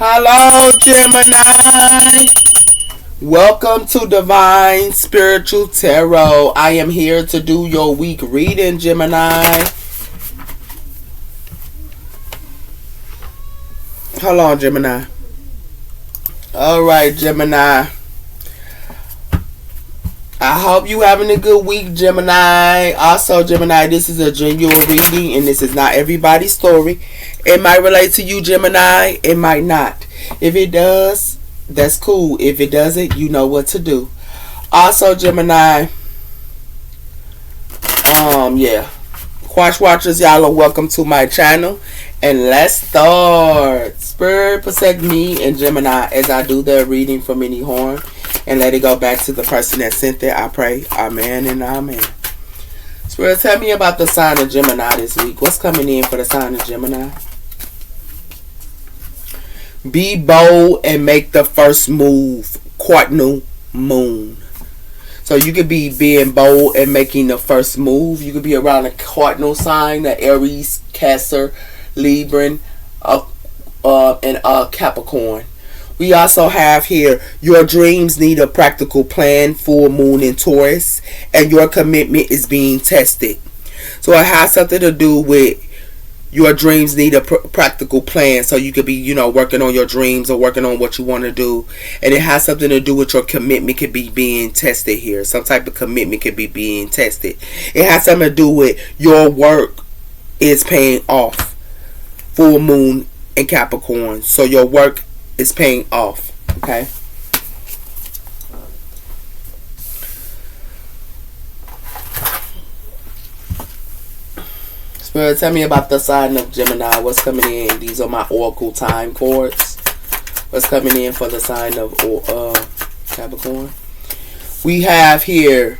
Hello, Gemini. Welcome to Divine Spiritual Tarot. I am here to do your week reading, Gemini. Hold on, Gemini. Alright, Gemini. I hope you having a good week, Gemini. Also, Gemini, this is a genuine reading and this is not everybody's story. It might relate to you, Gemini. It might not. If it does, that's cool. If it doesn't, you know what to do. Also, Gemini, yeah. Quash Watchers, y'all are welcome to my channel. And let's start. Spirit, protect me and Gemini as I do the reading from any harm. And let it go back to the person that sent it. I pray. Amen and amen. Spirit, tell me about the sign of Gemini this week. What's coming in for the sign of Gemini? Be bold and make the first move. Cardinal moon. So you could be being bold and making the first move. You could be around a cardinal sign, the Aries, Cancer, Libra, and Capricorn. We also have here, your dreams need a practical plan, full moon in Taurus, and your commitment is being tested. So it has something to do with your dreams need a practical plan. So you could be, working on your dreams or working on what you want to do. And it has something to do with your commitment could be being tested here. Some type of commitment could be being tested. It has something to do with your work is paying off. Full moon in Capricorn. So your work is paying off. Okay. Spirit, tell me about the sign of Gemini. What's coming in? These are my Oracle time cards. What's coming in for the sign of Capricorn? We have here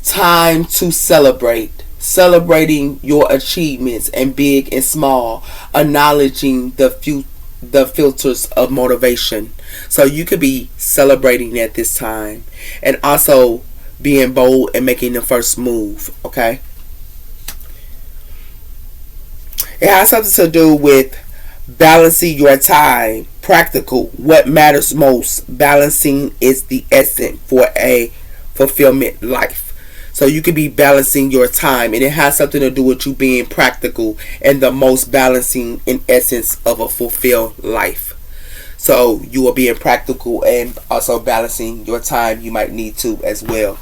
time to celebrate. Celebrating your achievements and big and small. Acknowledging the filters of motivation. So you could be celebrating at this time. And also being bold and making the first move. Okay. It has something to do with balancing your time. Practical. What matters most. Balancing is the essence for a fulfillment life. So you could be balancing your time. And it has something to do with you being practical. And the most balancing in essence of a fulfilled life. So you are being practical and also balancing your time. You might need to as well.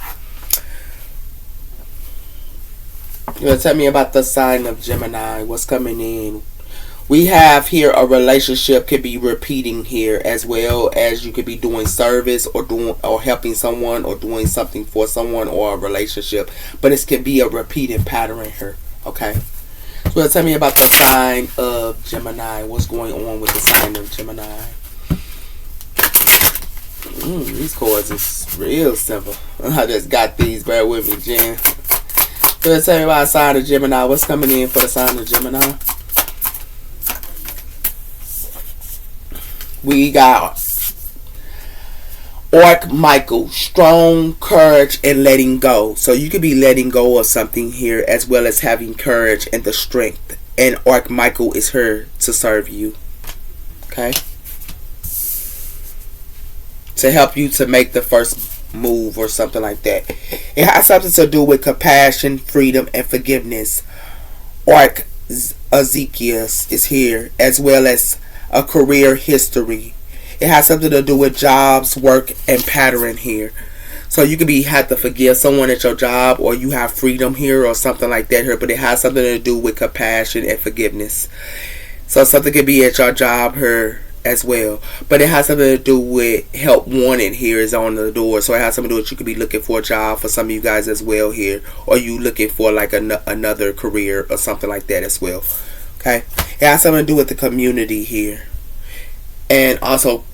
You're going to tell me about the sign of Gemini. What's coming in? We have here a relationship could be repeating here, as well as you could be doing service or helping someone or doing something for someone or a relationship. But it could be a repeating pattern here. Okay. So tell me about the sign of Gemini. What's going on with the sign of Gemini? These cards is real simple. I just got these. Bear with me, Jen. So tell me about the sign of Gemini. What's coming in for the sign of Gemini? We got Archmichael, strong courage and letting go. So you could be letting go of something here, as well as having courage and the strength. And Archmichael is here to serve you. Okay? To help you to make the first move or something like that. It has something to do with compassion, freedom, and forgiveness. Ezekiel is here, as well as a career history. It has something to do with jobs, work, and pattern here. So you could have to forgive someone at your job, or you have freedom here or something like that here, but it has something to do with compassion and forgiveness. So something could be at your job here as well, but it has something to do with help wanted here is on the door. So it has something to do with you could be looking for a job for some of you guys as well here, or you looking for like another career or something like that as well. Okay, it has something to do with the community here, and also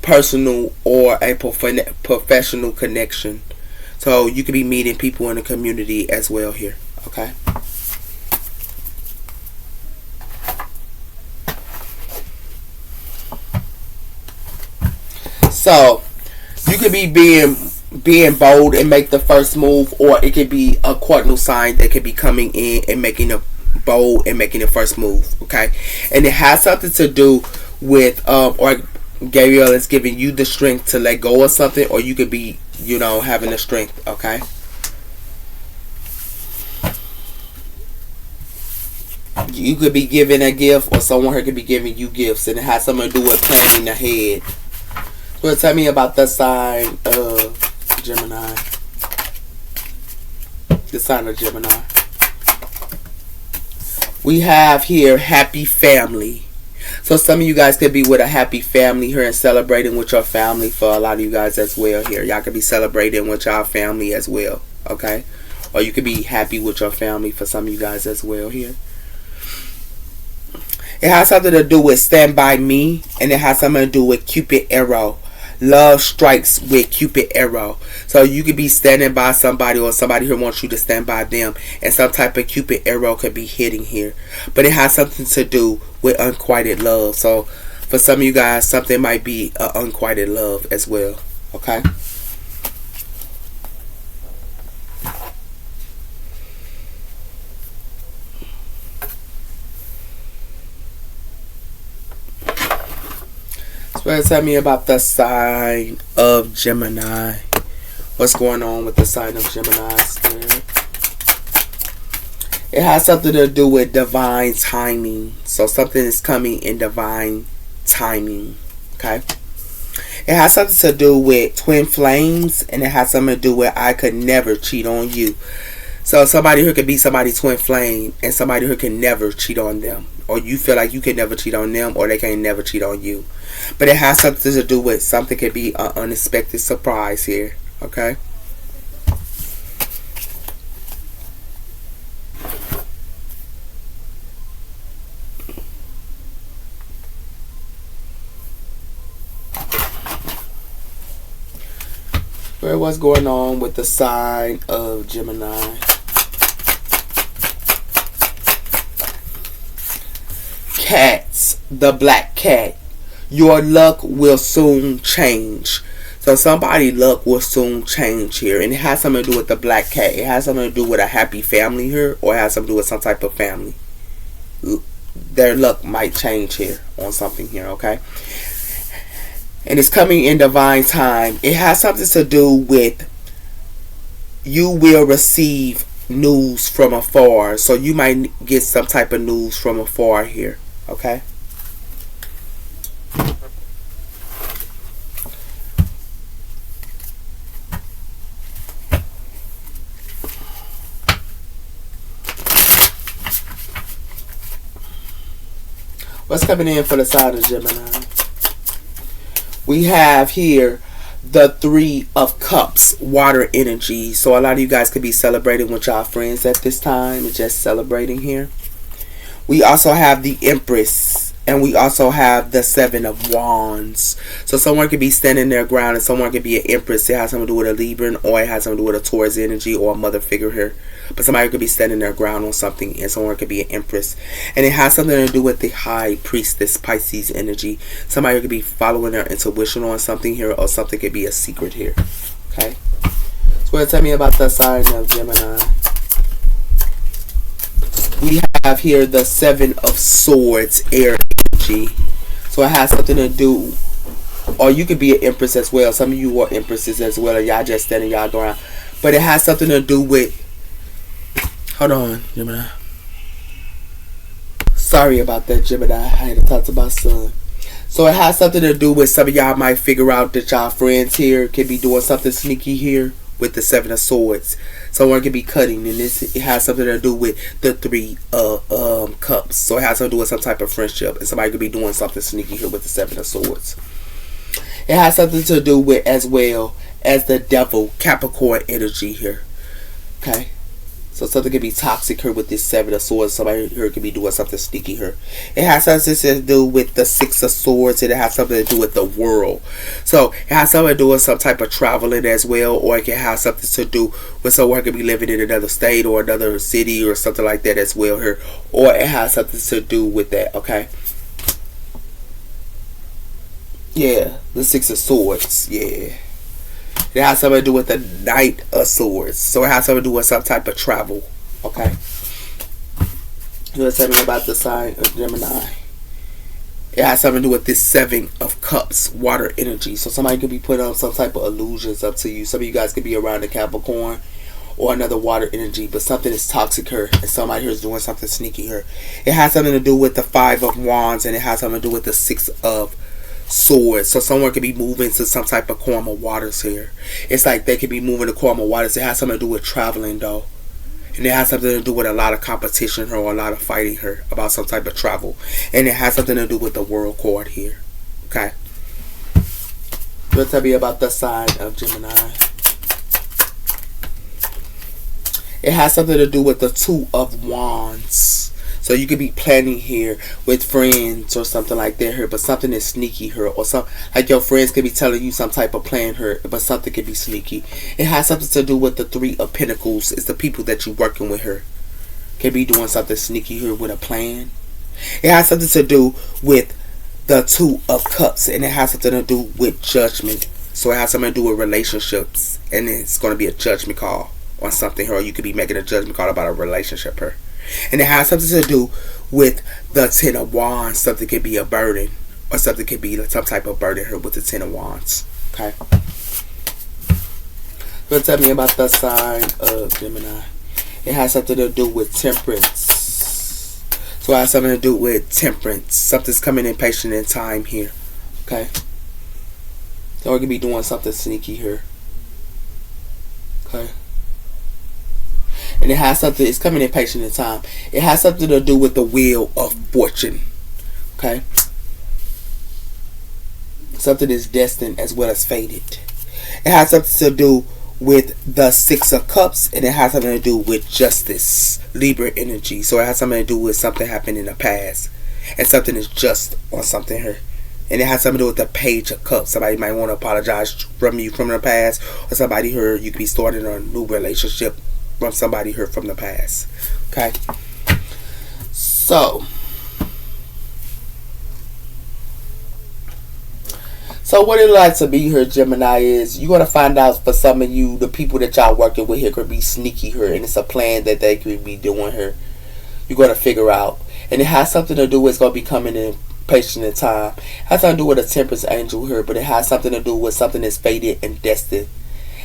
personal or a professional connection. So you could be meeting people in the community as well here. Okay. So you could be being bold and make the first move, or it could be a cardinal sign that could be coming in and making a bold and making the first move. Okay, and it has something to do with or Gabriel is giving you the strength to let go of something, or you could be, having the strength, okay? You could be giving a gift, or someone here could be giving you gifts, and it has something to do with planning ahead. So tell me about the sign of Gemini. The sign of Gemini. We have here happy family. So some of you guys could be with a happy family here and celebrating with your family for a lot of you guys as well here. Y'all could be celebrating with your family as well, okay? Or you could be happy with your family for some of you guys as well here. It has something to do with Stand By Me, and it has something to do with Cupid arrow. Love strikes with Cupid arrow. So you could be standing by somebody, or somebody who wants you to stand by them, and some type of Cupid arrow could be hitting here. But it has something to do with unquieted love. So for some of you guys, something might be unquieted love as well. Okay? So tell me about the sign of Gemini. What's going on with the sign of Gemini, Spirit? It has something to do with divine timing. So something is coming in divine timing. Okay? It has something to do with twin flames, and it has something to do with I could never cheat on you. So somebody who could be somebody's twin flame, and somebody who can never cheat on them. Or you feel like you can never cheat on them, or they can never cheat on you. But it has something to do with something could be an unexpected surprise here. Okay? What's going on with the sign of Gemini? Cats, the black cat. Your luck will soon change. So somebody's luck will soon change here. And it has something to do with the black cat. It has something to do with a happy family here, or it has something to do with some type of family. Their luck might change here on something here, okay? And it's coming in divine time. It has something to do with you will receive news from afar. So you might get some type of news from afar here, okay? What's coming in for the side of Gemini? We have here the Three of Cups, water energy. So a lot of you guys could be celebrating with y'all friends at this time. Just celebrating here. We also have the Empress, and we also have the Seven of Wands. So someone could be standing their ground, and someone could be an Empress. It has something to do with a Libran, or it has something to do with a Taurus energy, or a mother figure here. But somebody could be standing their ground on something, and someone could be an Empress. And it has something to do with the High Priestess, Pisces energy. Somebody could be following their intuition on something here, or something could be a secret here. Okay? So tell me about the sign of Gemini. We have here the Seven of Swords, air energy. So it has something to do, or you could be an Empress as well. Some of you are Empresses as well, and y'all just standing y'all ground. But it has something to do with, hold on, Gemini. Sorry about that, Gemini. I had to talk to my son. So it has something to do with some of y'all might figure out that y'all friends here could be doing something sneaky here with the Seven of Swords. Someone could be cutting, and it has something to do with the Three of Cups. So it has something to do with some type of friendship, and somebody could be doing something sneaky here with the Seven of Swords. It has something to do with as well as the Devil, Capricorn energy here. Okay? So something could be toxic here with this Seven of Swords. Somebody here could be doing something sneaky here. It has something to do with the Six of Swords, and it has something to do with the world. So it has something to do with some type of traveling as well, or it can have something to do with someone who could be living in another state or another city or something like that as well here. Or it has something to do with that, okay? Yeah, the Six of Swords, yeah. It has something to do with the Knight of Swords. So it has something to do with some type of travel. Okay. You want to tell me about the sign of Gemini? It has something to do with this Seven of Cups, water energy. So somebody could be putting on some type of illusions up to you. Some of you guys could be around the Capricorn or another water energy, but something is toxic here, and somebody here is doing something sneaky here. It has something to do with the Five of Wands, and it has something to do with the Six of Swords. So someone could be moving to some type of calmer waters here. It's like they could be moving to calmer waters. It has something to do with traveling though. And it has something to do with a lot of competition here, or a lot of fighting here about some type of travel. And it has something to do with the World card here. Okay. What tell me about the sign of Gemini? It has something to do with the Two of Wands. So you could be planning here with friends or something like that here, but something is sneaky here, or some like your friends could be telling you some type of plan here, but something could be sneaky. It has something to do with the Three of Pentacles. It's the people that you're working with here. Could be doing something sneaky here with a plan. It has something to do with the Two of Cups, and it has something to do with judgment. So it has something to do with relationships, and it's going to be a judgment call on something here, or you could be making a judgment call about a relationship here. And it has something to do with the Ten of Wands. Something could be a burden, or something could be some type of burden here with the Ten of Wands. Okay. So tell me about the sign of Gemini. It has something to do with temperance. So it has something to do with temperance. Something's coming in patient in time here. Okay. So we could be doing something sneaky here. Okay. And it has something, it's coming in patient in time. It has something to do with the Wheel of Fortune. Okay? Something is destined as well as fated. It has something to do with the Six of Cups, and it has something to do with justice, Libra energy. So it has something to do with something happened in the past, and something is just on something here. And it has something to do with the Page of Cups. Somebody might want to apologize from you from the past, or somebody here, you could be starting a new relationship from somebody here from the past. Okay. So what it like to be here, Gemini, is you're going to find out for some of you, the people that y'all working with here could be sneaky here, and it's a plan that they could be doing here. You're going to figure out. And it has something to do with, it's going to be coming in patient in time. It has something to do with a temperance angel here, but it has something to do with something that's fated and destined.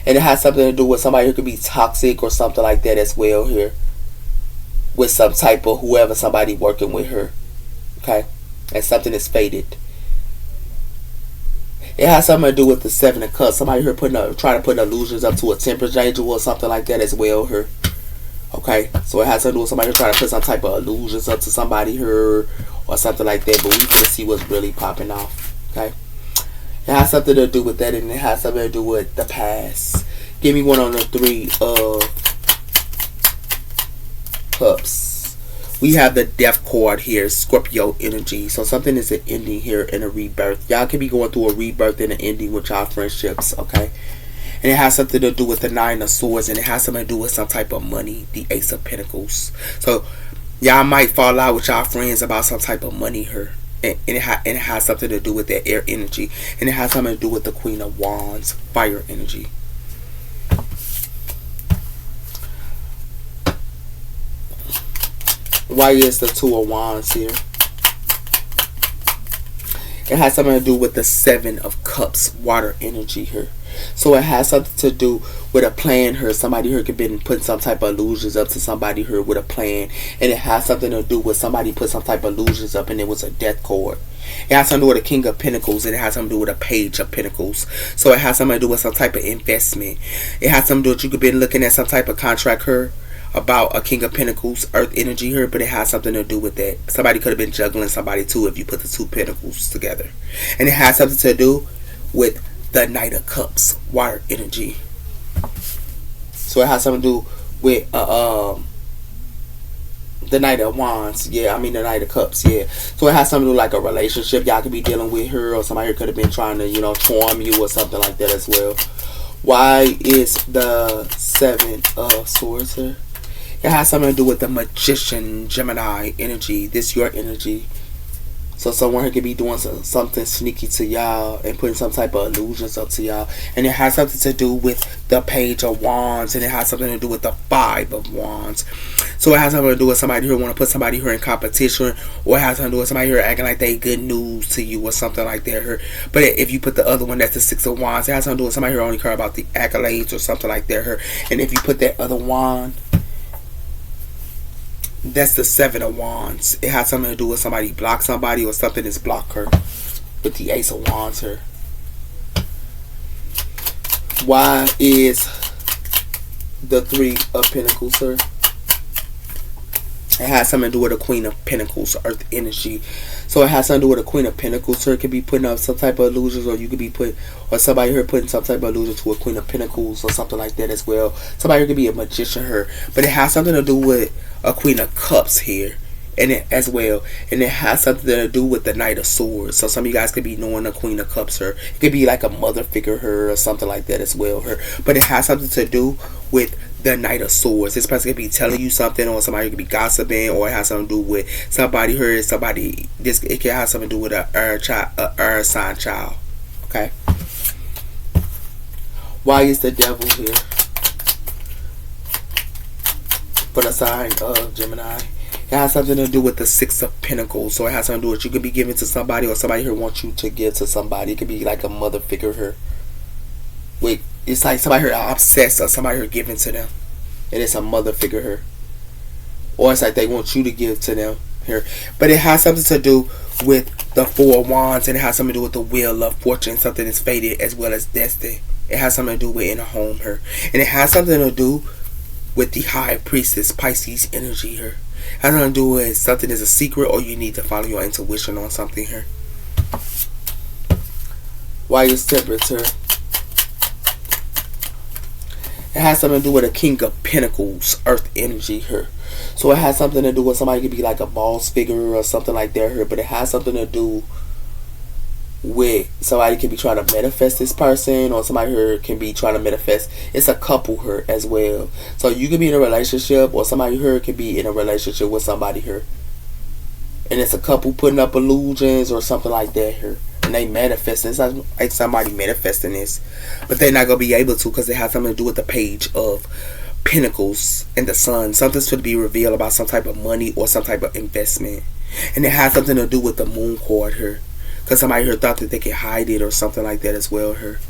And it has something to do with somebody who could be toxic or something like that as well here. With some type of whoever somebody working with her. Okay? And something is fated. It has something to do with the Seven of Cups. Somebody here trying to put illusions up to a temperance angel or something like that as well here. Okay? So it has something to do with somebody trying to put some type of illusions up to somebody here or something like that. But we can see what's really popping off. Okay? It has something to do with that, and it has something to do with the past. Give me one on the Three of Cups. We have the Death card here, Scorpio energy. So something is an ending here and a rebirth. Y'all could be going through a rebirth and an ending with y'all friendships, okay? And it has something to do with the Nine of Swords, and it has something to do with some type of money, the Ace of Pentacles. So y'all might fall out with y'all friends about some type of money here. And it has something to do with that air energy. And it has something to do with the Queen of Wands, fire energy. Why is the Two of Wands here? It has something to do with the Seven of Cups, water energy here. So it has something to do with a plan here. Somebody here could be putting some type of illusions up to somebody here with a plan. And it has something to do with somebody put some type of illusions up and it was a death card. It has something to do with a King of Pentacles, and it has something to do with a Page of Pentacles. So it has something to do with some type of investment. It has something to do with you could be looking at some type of contract here about a King of Pentacles, earth energy here, but it has something to do with that. Somebody could have been juggling somebody too if you put the two pentacles together. And it has something to do with the Knight of Cups, water energy. So it has something to do with the Knight of Wands. Yeah, I mean the Knight of Cups. Yeah. So it has something to do like a relationship y'all could be dealing with her, or somebody could have been trying to, charm you or something like that as well. Why is the Seven of Swords here? It has something to do with the Magician, Gemini energy. This your energy. So someone here could be doing something sneaky to y'all and putting some type of illusions up to y'all. And it has something to do with the Page of Wands. And it has something to do with the Five of Wands. So it has something to do with somebody here want to put somebody here in competition, or it has something to do with somebody here acting like they good news to you or something like that here. But if you put the other one, that's the Six of Wands, it has something to do with somebody here only care about the accolades or something like that here. And if you put that other wand, that's the Seven of Wands. It has something to do with somebody block somebody or something that's blocked her with the Ace of Wands here. Why is the Three of Pentacles here? It has something to do with the Queen of Pentacles, Earth energy. So it has something to do with the Queen of Pentacles. So it could be putting up some type of illusions, or you could be or somebody here putting some type of illusion to a Queen of Pentacles or something like that as well. Somebody here could be a magician here, but it has something to do with a Queen of Cups here, and it as well, and it has something to do with the Knight of Swords. So some of you guys could be knowing the Queen of Cups here. It could be like a mother figure here or something like that as well here, but it has something to do with the Knight of Swords. This person could be telling you something, or somebody could be gossiping, or it has something to do with somebody here. Somebody, this, it can have something to do with a earth sign child. Okay. Why is the Devil here for the sign of Gemini? It has something to do with the Six of Pentacles. So it has something to do with you could be giving to somebody, or somebody here wants you to give to somebody. It could be like a mother figure here. Wait, it's like somebody here obsessed, or somebody here giving to them, and it's a mother figure here. Or it's like they want you to give to them here. But it has something to do with the Four of Wands, and it has something to do with the Wheel of Fortune, something that's fated as well as destiny. It has something to do with in a home here. And it has something to do with the High Priestess, Pisces energy here. It has something to do with something that's a secret, or you need to follow your intuition on something here. Why is Temperance here? It has something to do with a King of Pentacles, Earth energy here. So it has something to do with somebody could be like a boss figure or something like that here. But it has something to do with somebody can be trying to manifest this person, or somebody here can be trying to manifest. It's a couple here as well. So you could be in a relationship, or somebody here could be in a relationship with somebody here. And it's a couple putting up illusions or something like that here. And they manifesting. It's like somebody manifesting this, but they're not going to be able to, because it has something to do with the Page of Pentacles and the Sun. Something's to be revealed about some type of money or some type of investment. And it has something to do with the Moon card here, because somebody here thought that they could hide it or something like that as well here.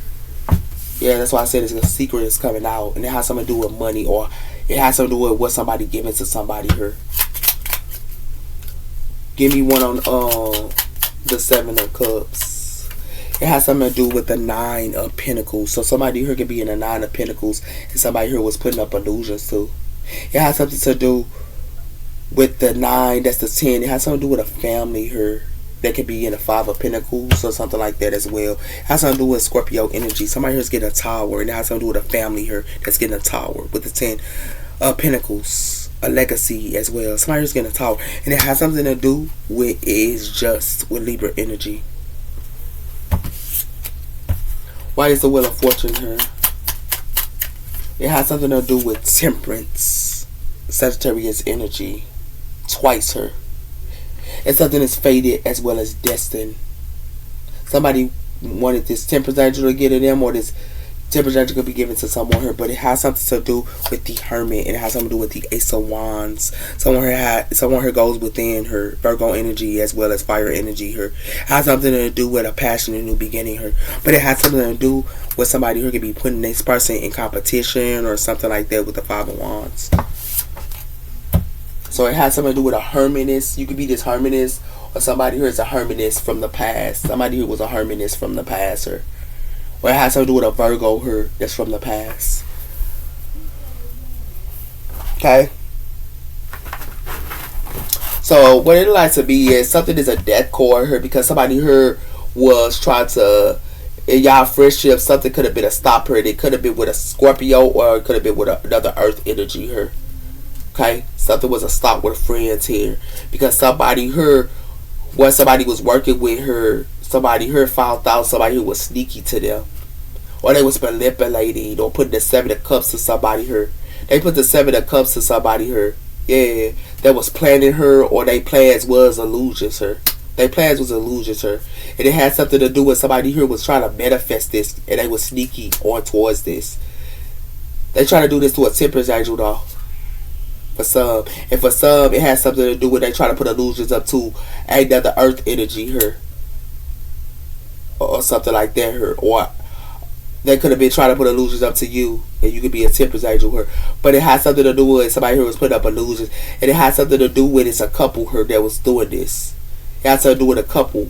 Yeah, that's why I said it's a secret is coming out. And it has something to do with money, or it has something to do with what somebody giving to somebody here. Give me one on the Seven of Cups. It has something to do with the Nine of Pentacles. So somebody here could be in the Nine of Pentacles, and somebody here was putting up illusions too. It has something to do with the 9, that's the 10. It has something to do with a family here. That could be in the Five of Pentacles or something like that as well. It has something to do with Scorpio energy. Somebody here is getting a tower, and it has something to do with a family here that's getting a tower with the 10 of Pentacles. A legacy as well. Somebody who's getting a tower, and it has something to do with is just with Libra energy. Why is the Wheel of Fortune here? It has something to do with Temperance, Sagittarius energy. Twice here. It's something that's fated as well as destined. Somebody wanted this Temperance angel to get to them, or this Temperance angel could be given to someone here, but it has something to do with the Hermit, and it has something to do with the Ace of Wands. Someone here goes within her, Virgo energy as well as fire energy here. It has something to do with a passion and new beginning here, but it has something to do with somebody who could be putting this person in competition or something like that with the Five of Wands. So it has something to do with a hermitess. You could be this hermitess, or somebody here is a hermitess from the past. Somebody who was a hermitess from the past, or it has something to do with a Virgo here that's from the past. Okay. So what it likes to be is something is a death card here, because somebody here was trying to, in y'all friendship, something could have been a stop here. It could have been with a Scorpio, or it could have been with another Earth energy here. Okay, something was a stop with friends here, because somebody here, when somebody was working with her, somebody here found out somebody who was sneaky to them, or they was manipulating, or putting the Seven of Cups to somebody here. They put the Seven of Cups to somebody here. Yeah, that was planning her, or they plans was illusions her. They plans was illusions her, and it had something to do with somebody here was trying to manifest this, and they was sneaky on towards this. They trying to do this to a Temperance angel though. For some. And for some, it has something to do with they try to put illusions up to another earth energy here. Or something like that here. Or they could have been trying to put illusions up to you. And you could be a Temperance angel here. But it has something to do with somebody here was putting up illusions. And it has something to do with it's a couple here that was doing this. It has something to do with a couple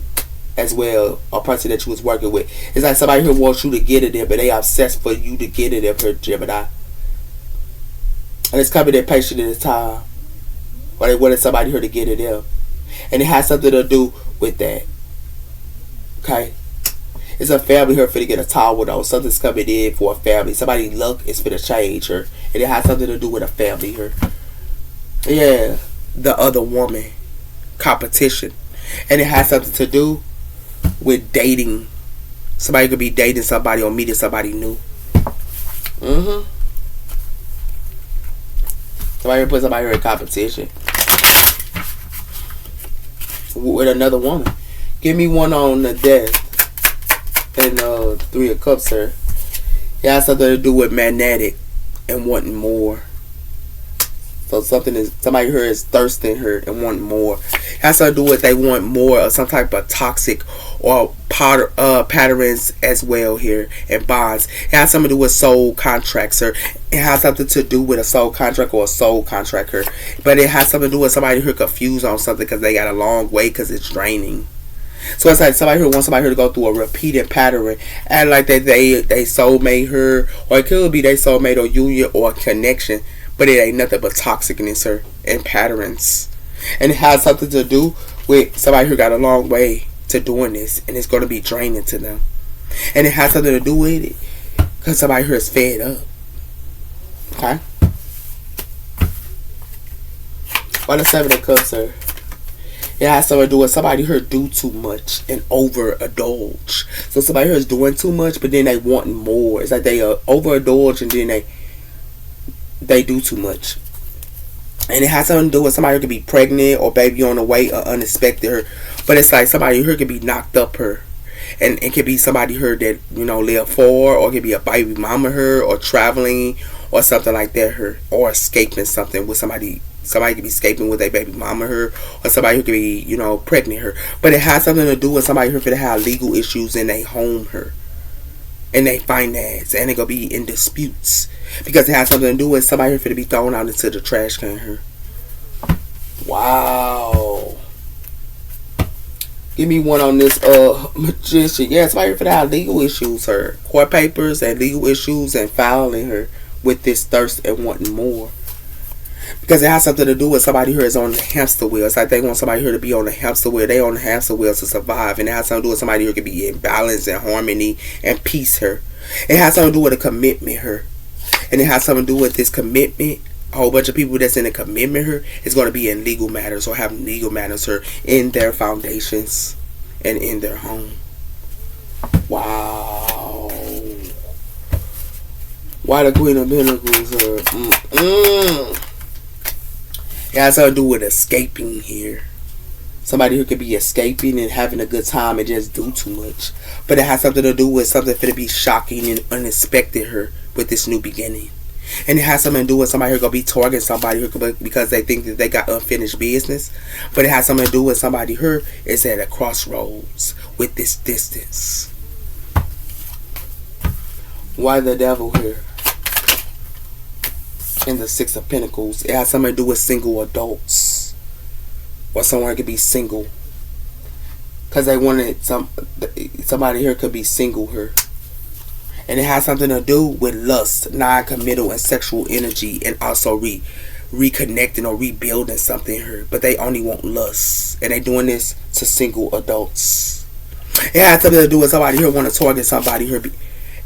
as well. A person that you was working with. It's like somebody here wants you to get in there, but they obsessed for you to get in there here, Gemini. And it's coming in patient in the time. Or they wanted somebody here to get in there. And it has something to do with that. Okay? It's a family here for to get a towel though. Something's coming in for a family. Somebody's luck is for to change her. And it has something to do with a family here. Yeah. The other woman. Competition. And it has something to do with dating. Somebody could be dating somebody or meeting somebody new. Somebody put somebody here in competition with another woman. Give me one on the death and Three of Cups, sir. It has something to do with magnetic and wanting more. So somebody here is thirsting her and wanting more. It has something to do with they want more of some type of toxic or patterns as well here and bonds. It has something to do with soul contracts, sir. It has something to do with a soul contract or a soul contract here. But it has something to do with somebody who confused on something because they got a long way because it's draining. So it's like somebody who wants somebody here to go through a repeated pattern and like that they soulmate her, or it could be they soulmate or union or connection, but it ain't nothing but toxicness her and patterns. And it has something to do with somebody who got a long way to doing this, and it's going to be draining to them. And it has something to do with it because somebody here is fed up. Okay? Why the Seven of Cups, sir? It has something to do with somebody here do too much and overindulge. So somebody here is doing too much, but then they wanting more. It's like they overindulge and then they do too much. And it has something to do with somebody who could be pregnant or baby on the way or unexpected her. But it's like somebody here could be knocked up her. And it could be somebody here that, live for, or it could be a baby mama her, or traveling or something like that her, or escaping something with somebody. Somebody could be escaping with a baby mama her, or somebody who could be, pregnant her. But it has something to do with somebody who could have legal issues in their home her, in their finance, and it gonna be in disputes because it has something to do with somebody who could be thrown out into the trash can her. Wow. Give me one on this magician. Yeah, somebody who could have legal issues her, court papers and legal issues and filing her with this thirst and wanting more. Because it has something to do with somebody who is on the hamster wheel. It's like they want somebody here to be on the hamster wheel. They on the hamster wheel to survive. And it has something to do with somebody who can be in balance and harmony and peace here. It has something to do with a commitment here. And it has something to do with this commitment. A whole bunch of people that's in a commitment here is going to be in legal matters or have legal matters here in their foundations and in their home. Wow. Why the Queen of Pentacles here? It has something to do with escaping here. Somebody who could be escaping and having a good time and just do too much. But it has something to do with something for to be shocking and unexpected here with this new beginning. And it has something to do with somebody who going to be targeting somebody who could, because they think that they got unfinished business. But it has something to do with somebody who is at a crossroads with this distance. Why the Devil here? In the Six of Pentacles, it has something to do with single adults, or someone could be single because they wanted somebody here could be single here, and it has something to do with lust, non-committal, and sexual energy, and also reconnecting or rebuilding something here. But they only want lust, and they doing this to single adults. It has something to do with somebody here want to target somebody here.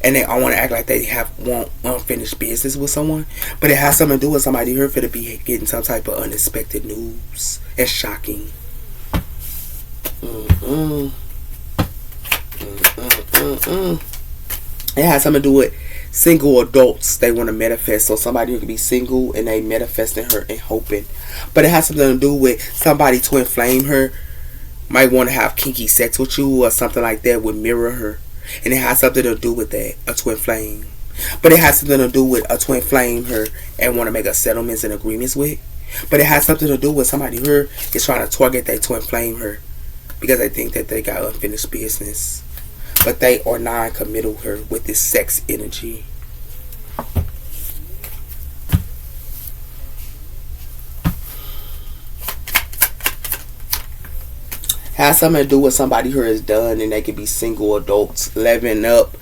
And they all want to act like they want unfinished business with someone. But it has something to do with somebody here for to be getting some type of unexpected news. And shocking. It has something to do with single adults they want to manifest. So somebody who can be single and they manifesting her and hoping. But it has something to do with somebody to inflame her. Might want to have kinky sex with you or something like that would mirror her. And it has something to do with that, a twin flame. But it has something to do with a twin flame her and want to make a settlements and agreements with. But it has something to do with somebody here is trying to target that twin flame her because they think that they got unfinished business. But they are non-committal her with this sex energy. Has something to do with somebody who has done, and they could be single adults leveling up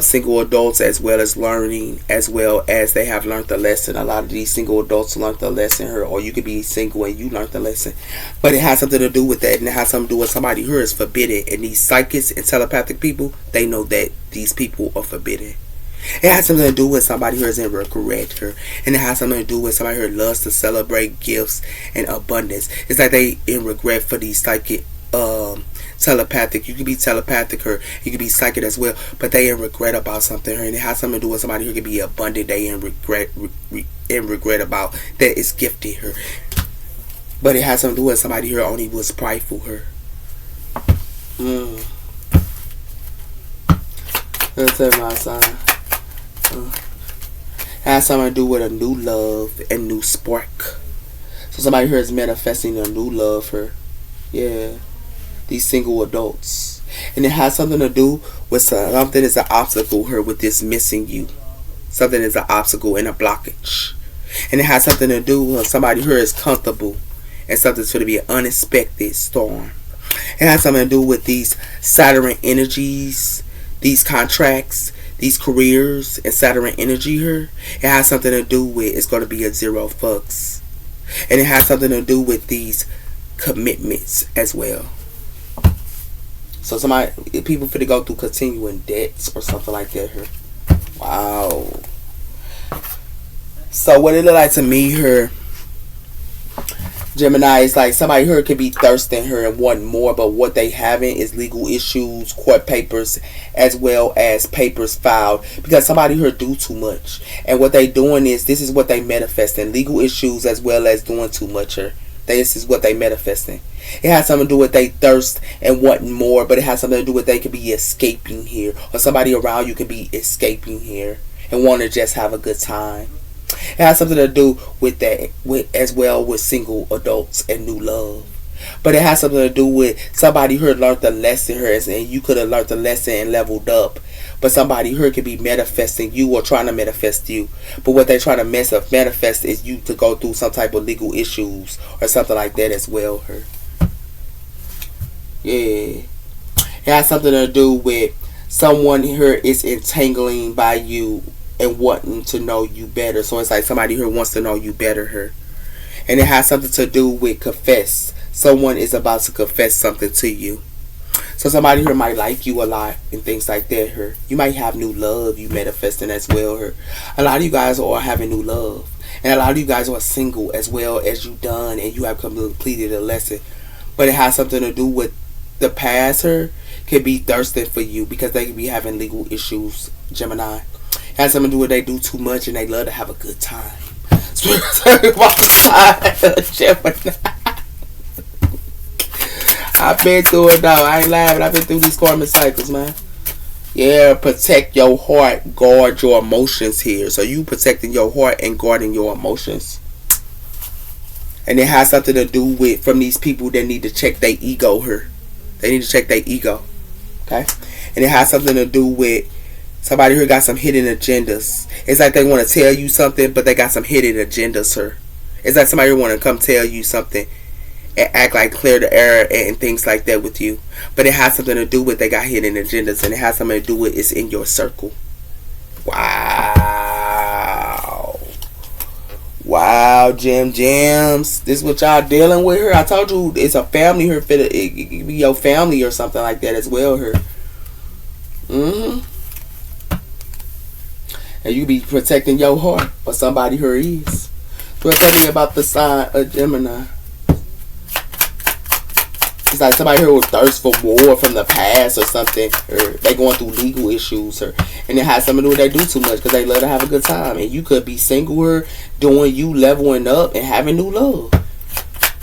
single adults, as well as learning, as well as they have learned the lesson. A lot of these single adults learned the lesson here, or you could be single and you learned the lesson. But it has something to do with that, and it has something to do with somebody who is forbidden. And these psychics and telepathic people, they know that these people are forbidden. It has something to do with somebody who is in regret here, and it has something to do with somebody who loves to celebrate gifts and abundance. It's like they in regret for these psychic telepathic. You can be telepathic or you can be psychic as well, but they in regret about something here, and it has something to do with somebody who can be abundant. They in regret about that is gifted her, but it has something to do with somebody here only was prideful her. Let's say my sign. Has something to do with a new love and new spark. So somebody here is manifesting a new love for, yeah, these single adults. And it has something to do with something is an obstacle here with this missing you. Something is an obstacle and a blockage. And it has something to do with somebody here is comfortable and something's going to be an unexpected storm. It has something to do with these Saturn energies, these contracts, these careers, and Saturn energy here. It has something to do with it's going to be a zero fucks. And it has something to do with these commitments as well. So people finna go through continuing debts or something like that here. Wow. So what it look like to me here, Gemini, is like somebody here could be thirsting her and wanting more, but what they haven't is legal issues, court papers, as well as papers filed, because somebody here do too much. And what they doing is, this is what they manifesting, legal issues as well as doing too much here. This is what they manifesting. It has something to do with they thirst and wanting more, but it has something to do with they could be escaping here, or somebody around you could be escaping here and want to just have a good time. It has something to do with that, as well with single adults and new love. But it has something to do with somebody who learned the lesson here, and you could have learned the lesson and leveled up. But somebody here could be manifesting you or trying to manifest you. But what they're trying to manifest is you to go through some type of legal issues or something like that as well here. Yeah. It has something to do with someone here is entangling by you and wanting to know you better. So it's like somebody here wants to know you better here. And it has something to do with confess. Someone is about to confess something to you. So somebody here might like you a lot and things like that here. You might have new love you manifesting as well here. A lot of you guys are having new love. And a lot of you guys are single as well as you done and you have completed a lesson. But it has something to do with the past here could be thirsting for you because they could be having legal issues, Gemini. It has something to do with they do too much and they love to have a good time. Gemini. I've been through it though. I ain't laughing. I've been through these karmic cycles, man. Yeah, protect your heart, guard your emotions here. So you protecting your heart and guarding your emotions. And it has something to do with from these people that need to check their ego here. They need to check their ego. Okay? And it has something to do with somebody who got some hidden agendas. It's like they want to tell you something, but they got some hidden agendas here. It's like somebody who want to come tell you something and act like clear the air and things like that with you. But it has something to do with they got hidden agendas, and it has something to do with it's in your circle. Wow. Wow, Gems. This is what y'all dealing with here. I told you it's a family here. It could be your family or something like that as well here. And you be protecting your heart, or somebody here is. So tell me about the sign of Gemini. It's like somebody here will thirst for more from the past or something, or they going through legal issues, or and it has something to do with they do too much because they love to have a good time. And you could be single here, doing you leveling up and having new love.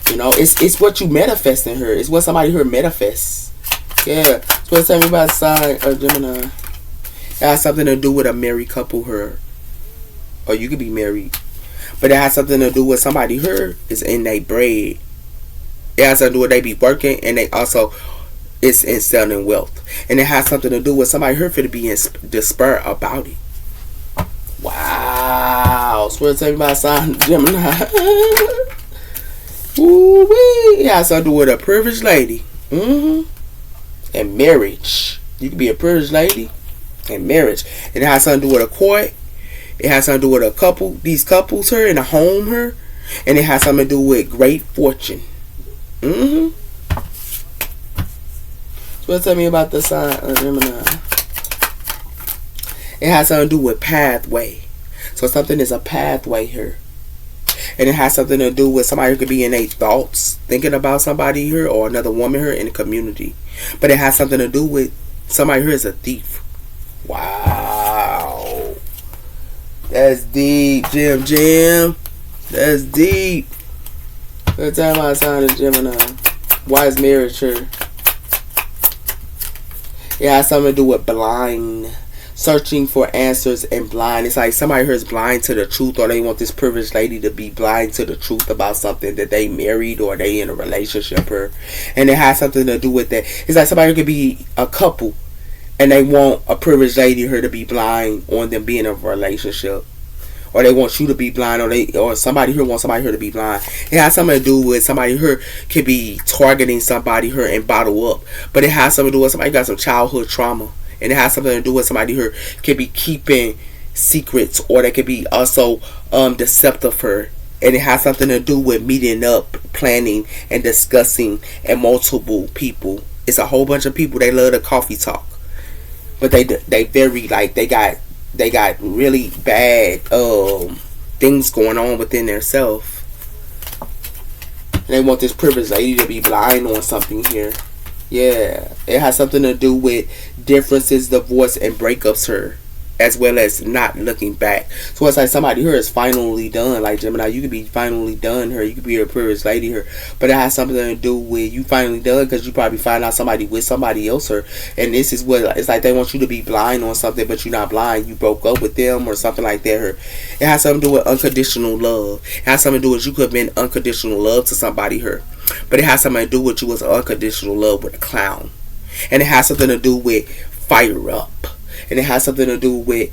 You know, it's what you manifesting here. It's what somebody here manifests. Yeah. So tell me about the sign of Gemini. It has something to do with a married couple here, or you could be married. But it has something to do with somebody here is in their bread. It has something to do with they be working, and they also it's in selling wealth. And it has something to do with somebody here for to be in despair about it. Wow. Swear to me about sign Gemini. Ooh wee. It has something to do with a privileged lady. And marriage. You can be a privileged lady and marriage. And it has something to do with a court. It has something to do with a couple, these couples here in a home here. And it has something to do with great fortune. So tell me about the sign of Gemini. It has something to do with pathway. So something is a pathway here. And it has something to do with somebody who could be in their thoughts, thinking about somebody here or another woman here in the community. But it has something to do with somebody here is a thief. Wow. That's deep, Jim. That's deep. Let's tell my sign of Gemini. Why is marriage here? It has something to do with blind. Searching for answers and blind. It's like somebody here is blind to the truth, or they want this privileged lady to be blind to the truth about something that they married or they in a relationship here. And it has something to do with that. It's like somebody could be a couple and they want a privileged lady here to be blind on them being in a relationship. Or they want you to be blind, or somebody here wants somebody here to be blind. It has something to do with somebody here could be targeting somebody here and bottle up. But it has something to do with somebody got some childhood trauma. And it has something to do with somebody who could be keeping secrets, or they could be also deceptive her. And it has something to do with meeting up, planning, and discussing, and multiple people. It's a whole bunch of people. They love the coffee talk, but they very like they got really bad things going on within themselves. And they want this privileged lady to be blind on something here. Yeah, it has something to do with differences, divorce, and breakups here, as well as not looking back. So it's like somebody here is finally done. Like Gemini, you could be finally done here. You could be a privileged lady here, but it has something to do with you finally done because you probably find out somebody with somebody else here. And this is what it's like. They want you to be blind on something, but you're not blind. You broke up with them or something like that here. It has something to do with unconditional love. It has something to do with you could have been unconditional love to somebody here. But it has something to do with you was unconditional love with a clown. And it has something to do with fire up. And it has something to do with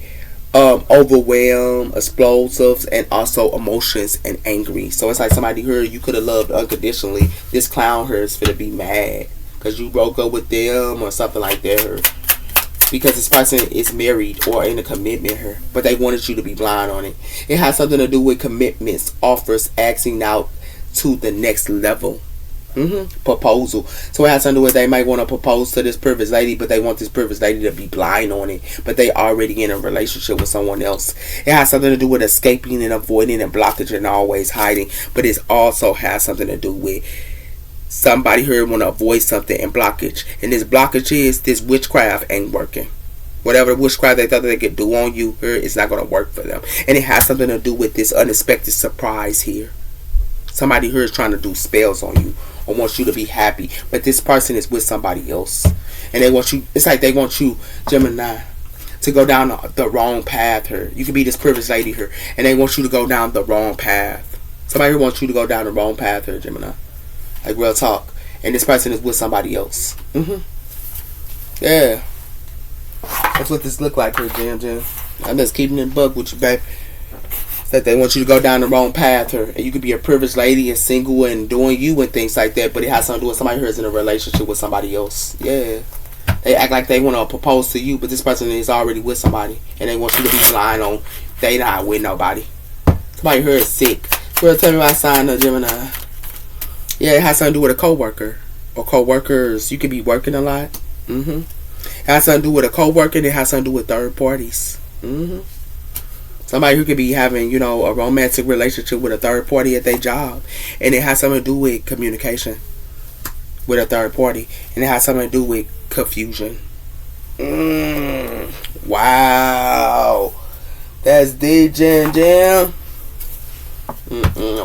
overwhelm, explosives, and also emotions and angry. So it's like somebody here you could have loved unconditionally. This clown here is going to be mad because you broke up with them or something like that. Because this person is married or in a commitment here. But they wanted you to be blind on it. It has something to do with commitments, offers, acting out to the next level. Proposal. So it has something to do with they might want to propose to this privileged lady, but they want this privileged lady to be blind on it, but they already in a relationship with someone else. It has something to do with escaping and avoiding and blockage and always hiding, but it also has something to do with somebody here want to avoid something and blockage, and this blockage is this witchcraft ain't working. Whatever witchcraft they thought they could do on you here, it's not going to work for them. And it has something to do with this unexpected surprise here. Somebody here is trying to do spells on you or wants you to be happy, but this person is with somebody else, and they want you. It's like they want you, Gemini, to go down the wrong path here. You could be this privileged lady here, and they want you to go down the wrong path. Somebody here wants you to go down the wrong path here, Gemini. Like real talk, and this person is with somebody else. Yeah, that's what this look like here, Jim. I'm just keeping it bug with you, babe. That they want you to go down the wrong path here, and you could be a privileged lady and single and doing you and things like that, but it has something to do with somebody who is in a relationship with somebody else. Yeah, they act like they want to propose to you, but this person is already with somebody, and they want you to be blind on they not with nobody. Somebody here is sick. So tell me my sign of Gemini. Yeah, it has something to do with a coworker or coworkers. You could be working a lot. It has something to do with a coworker, and it has something to do with third parties. Somebody who could be having, a romantic relationship with a third party at their job. And it has something to do with communication with a third party. And it has something to do with confusion. Wow. That's deep, Jam.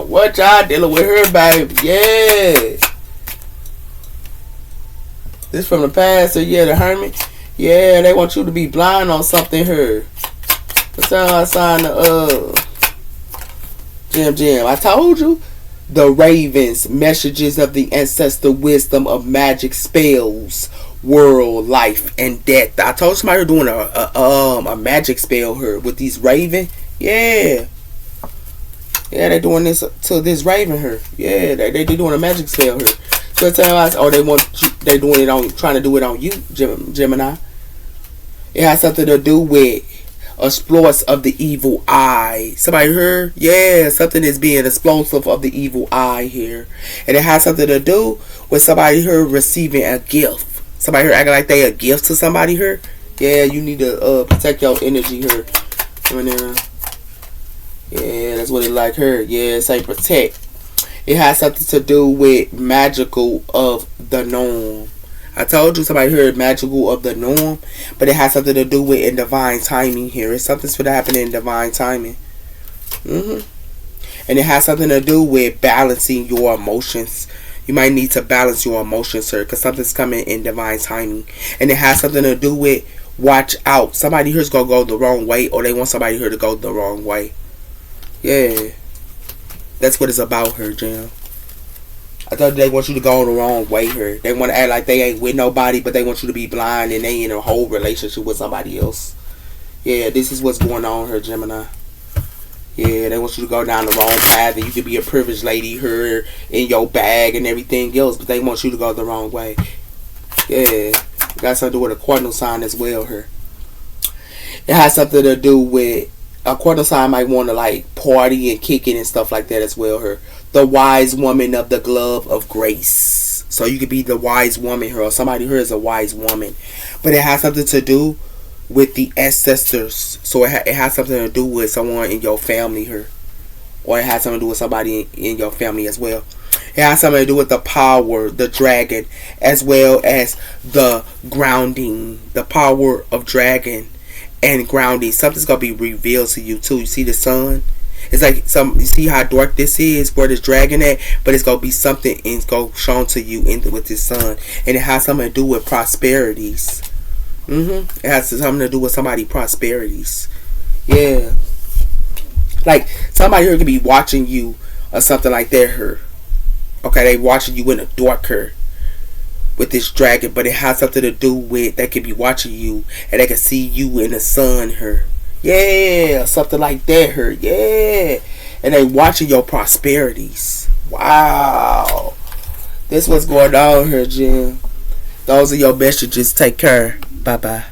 What y'all dealing with her, baby? Yeah. This from the past, so yeah, the hermit. Yeah, they want you to be blind on something here. What's our sign of Jim, I told you. The ravens, messages of the ancestor wisdom of magic spells, world, life, and death. I told somebody doing a magic spell here with these raven. Yeah. Yeah, they doing this to this raven here. Yeah, they doing a magic spell here. So tell us, oh, they doing it on, trying to do it on you, Gemini. It has something to do with exploits of the evil eye. Somebody heard? Yeah, something is being explosive of the evil eye here. And it has something to do with somebody here receiving a gift. Somebody here acting like they a gift to somebody here. Yeah, you need to protect your energy here. Yeah, that's what it like her. Yeah, say protect. It has something to do with magical of the norm. I told you somebody heard magical of the norm, but it has something to do with in divine timing here. It's something's going to happen in divine timing. And it has something to do with balancing your emotions. You might need to balance your emotions, sir, because something's coming in divine timing. And it has something to do with watch out. Somebody here's going to go the wrong way, or they want somebody here to go the wrong way. Yeah. That's what it's about here, Jim. I thought they want you to go the wrong way here. They want to act like they ain't with nobody, but they want you to be blind and they in a whole relationship with somebody else. Yeah, this is what's going on here, Gemini. Yeah, they want you to go down the wrong path, and you could be a privileged lady here in your bag and everything else, but they want you to go the wrong way. Yeah, got something to do with a cardinal sign as well here. It has something to do with a cardinal sign might want to like party and kick it and stuff like that as well here. The wise woman of the glove of grace. So you could be the wise woman here, or somebody here is a wise woman. But it has something to do with the ancestors. So it has something to do with someone in your family here. Or it has something to do with somebody in your family as well. It has something to do with the power, the dragon, as well as the grounding. The power of dragon and grounding. Something's going to be revealed to you too. You see the sun? It's like you see how dark this is, where this dragon at, but it's gonna be something and it's gonna shown to you with this sun, and it has something to do with prosperities. It has something to do with somebody prosperities. Yeah, like somebody here could be watching you or something like that. Here, okay, they watching you in the dark here with this dragon, but it has something to do with they could be watching you and they can see you in the sun here. Yeah, something like that here. Yeah. And they watching your prosperities. Wow. This what's going on here, Jim. Those are your messages. Take care. Bye-bye.